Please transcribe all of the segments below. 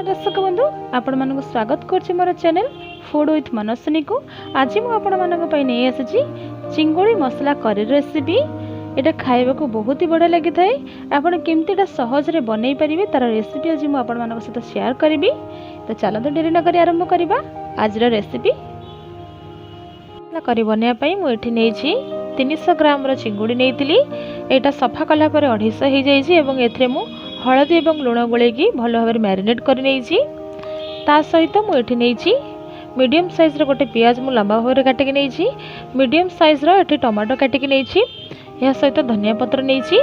दर्शक बंधु आपण मानक स्वागत करछि मोर चैनल फूड विथ मनस्विनी को। आज मु आपण मानक पई नै आसी चिंगुड़ी मसला करी रेसिपी। एटा खाइबा को बहुत ही बढ़िया लगी थाए। आपण केमतीटा सहज रे बनै परिबे तार रेसिपी आज मु आपण मानक सहित शेयर करबी। तो चलतो देरी न करी आरंभ करबा आज रो रेसिपी। करी बनिया पई मु एठी नै छी 300 ग्राम रो चिंगुड़ी नैथिली। एटा सफा कला पर 250 हो जाइए और एथरे मु हलदी और लुण गोलेकी भल भाव मैरिनेट कर सहित मुझे नहीं मीडियम साइज रो गोटे पियाज मु लंबा भाव में काटिक नहीं मीडियम साइज रो एठी टमाटो काटिक नहीं यह सहित धनिया पत्र नहीं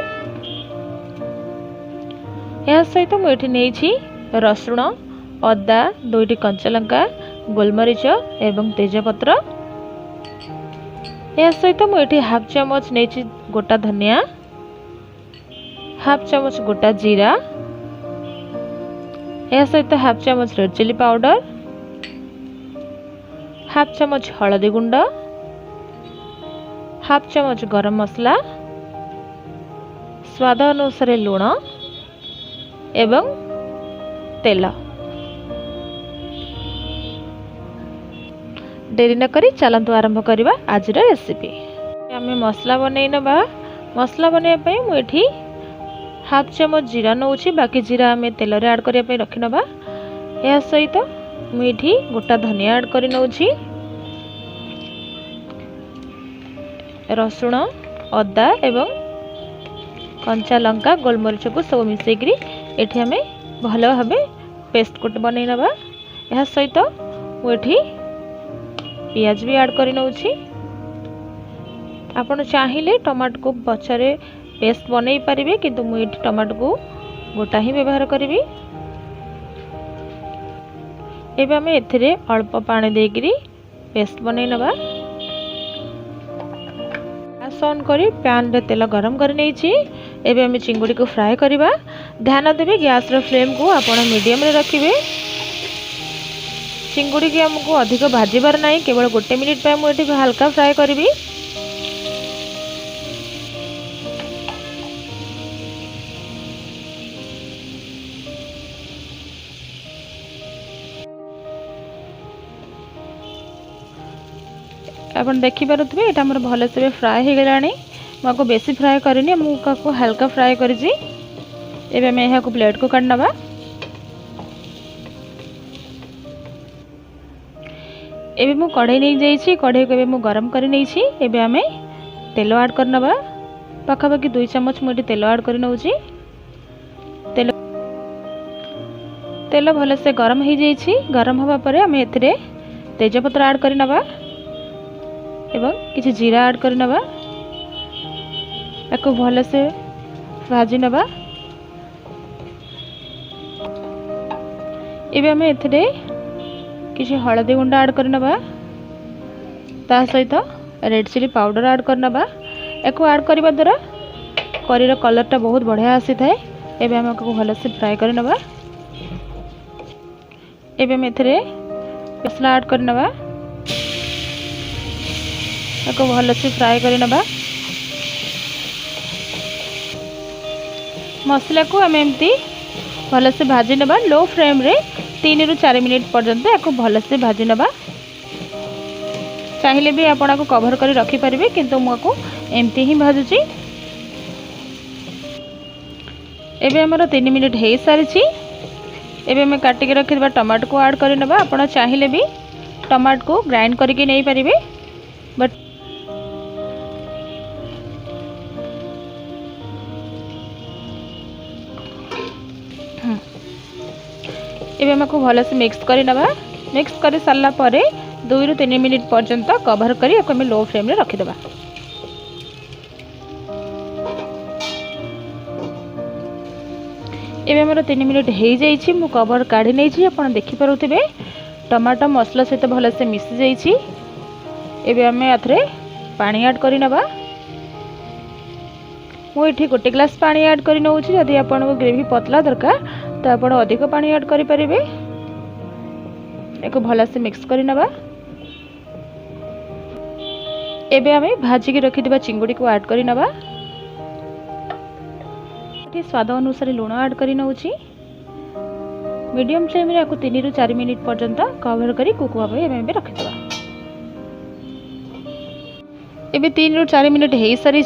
यह सहित मुझे नहीं रसुण अदा 2टी कंचा लंका गोलमरीच एवं तेजपत्र यह सहित मुझे हाफ चामच नहीं गोटा धनिया हाफ चामच गोटा जीरा यह सहित हाफ चामच रेड चिली पाउडर हाफ चामच हलदी गुंड हाफ चमच गरम मसला स्वाद अनुसार लुण एवं तेल। देरी न करी चलतु आरंभ करवा आज रेसिपी। आम मसला बनै नबा। मसला बनवाई मुझे हाफ चमच जीरा नौ बाकी जीरा आम तेल रे ऐड करने रखी नबा। यह सहित मुझे गोटा धनिया ऐड कर नौ रसुण अदा एवं कंचा लंका गोलमरीच को सब मिसेकरी एठी आम भल भाव पेस्ट कोट बनै नबा। यह सहित मुझे पियाज भी ऐड कर नौ। आपण चाहिए टमाटो को पछरे पेस्ट बनै पारिबे किंतु मुझे टमाटो को गोटा ही व्यवहार करी। एबे आम एथिरे अल्प पानी देकरी पेस्ट बनै नबा। गैस ऑन करी पैन रे तेल गरम कर नैछि। एबे आम चिंगुड़ी को फ्राए करबा। ध्यान देबे गैस रो फ्लेम को आपण मीडियम रे रखिबे। चिंगुड़ी की हमको अधिक भाजबार ना केवल गोटे मिनिट पे मुझे हल्का फ्राए करी। आप देखिपे ये भल से फ्राए हो गला। मुझे बेसी फ्राए करनी मुझे हल्का फ्राए कर प्लेट को काट नवा। एबे मु कढ़ाई नहीं जाइए कढ़ाई को मु गरम कर नहीं एबे आम तेल ऐड कर नवा। पाखापाखि 2 चम्मच मुझे तेल ऐड कर नौ। तेल भल से गरम हो जाइए। गरम हवा पर आम एथिरे तेजपत्र ऐड कर नवा एवं किसी जीरा ऐड कर नवा। याको भल से भाजी नवा। एबे आम एथिरे किसी हलदी गुंडा ऐड कर नवा। ता सहित रेड चिली पाउडर ऐड कर नवा। याको ऐड करबा द्वारा करीर कलरटा बहुत बढ़िया आसी थाए। एबे हम को भल से फ्राए कर नवा। एबे हम एथिरे मसला ऐड कर नवा। याको भल से फ्राए कर नवा। मसला को हम एमती भल से भाजी नवा। लो फ्लेम रे 3 ରୁ 4 मिनिट पर्यंत याको भल से भाजी नवा। चाहिए भी आपन को कवर कर रखी पारिबे किंतु मुझको एमती ही भाजुची। एबे हमर 3 मिनिट हो सारी। एबे हम काटिक रखिबा टमाटो को ऐड कर नवा। आपन चाहिए भी टमाटो को ग्राइंड करके नहीं पारिबे बट एबे हमको भल से मिक्स कर नवा। मिक्स कर सारा पर 2 ରୁ 3 मिनिट पर्यंत कवर करी हमें लो फ्लेम रे रखिदेबा। एबे हमर 3 मिनिट हो जाइए। मु कवर काढ़ी नहीं आप देखी पारुथिबे टमाटो मसला सहित भल से मिसी जाइए। एबे आम एथरे पानी ऐड कर नवा। मुझे गोटे ग्लास पानी ऐड कर नौ। जदि आपको ग्रेवी पतला दरकार तो आप अधिक पानी ऐड करें। एक भल से मिक्स कर नवा। एबे आम भाजिक रखिथिबा चिंगुड़ी को ऐड कर नवा। स्वाद अनुसार लुण ऐड कर नौ। मीडियम फ्लेम रे 3 ରୁ 4 मिनिट पर्यंत कवर करी कुक हुआ एम रखिदेवा। एबे 3 ରୁ 4 मिनिट हो सारी।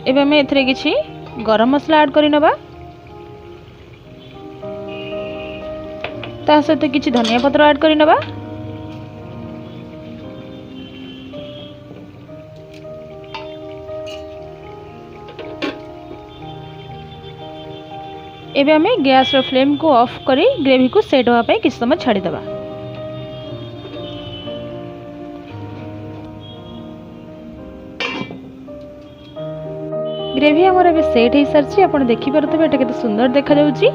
एबे हमें एथरे किछि गरम मसला ऐड करि नबा। ता सहित किछि धनिया पत्र ऐड करि नबा। एबे हमें गैस रो फ्लेम को ऑफ करी ग्रेवी को सेट होगा किसी समय छाड़ी देबा। ग्रेवी हमर एबे सेट हो सारछि। आपण देखि परतबे एटा केते सुंदर देखा जाउछि।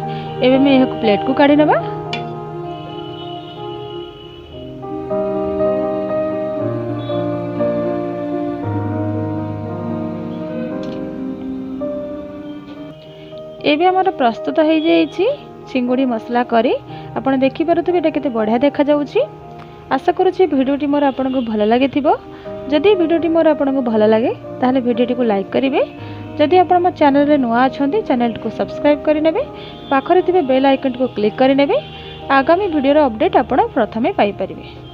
एबे मैं एहा प्लेट को काढी नबा। एबे हमर प्रस्तुत हो जाइछि चिंगुड़ी मसला करी। आपण देखि परतबे एटा केते बढ़िया देखा जाउछि। आशा करूछि भिडियोटी मोर आपनको भल लागिथिबो। जदि भिडियोटी मोर आपनको भल लागे ताहले भिडियोटी को लाइक करिवे। जदि आपण मो चैनल रे नुआ अछंती चैनल को सब्सक्राइब करि नेबे। पाखरे थिबे बेल आइकन को क्लिक करि नेबे। आगामी भिडियो रो अपडेट आपण प्रथमे पाई परिबे।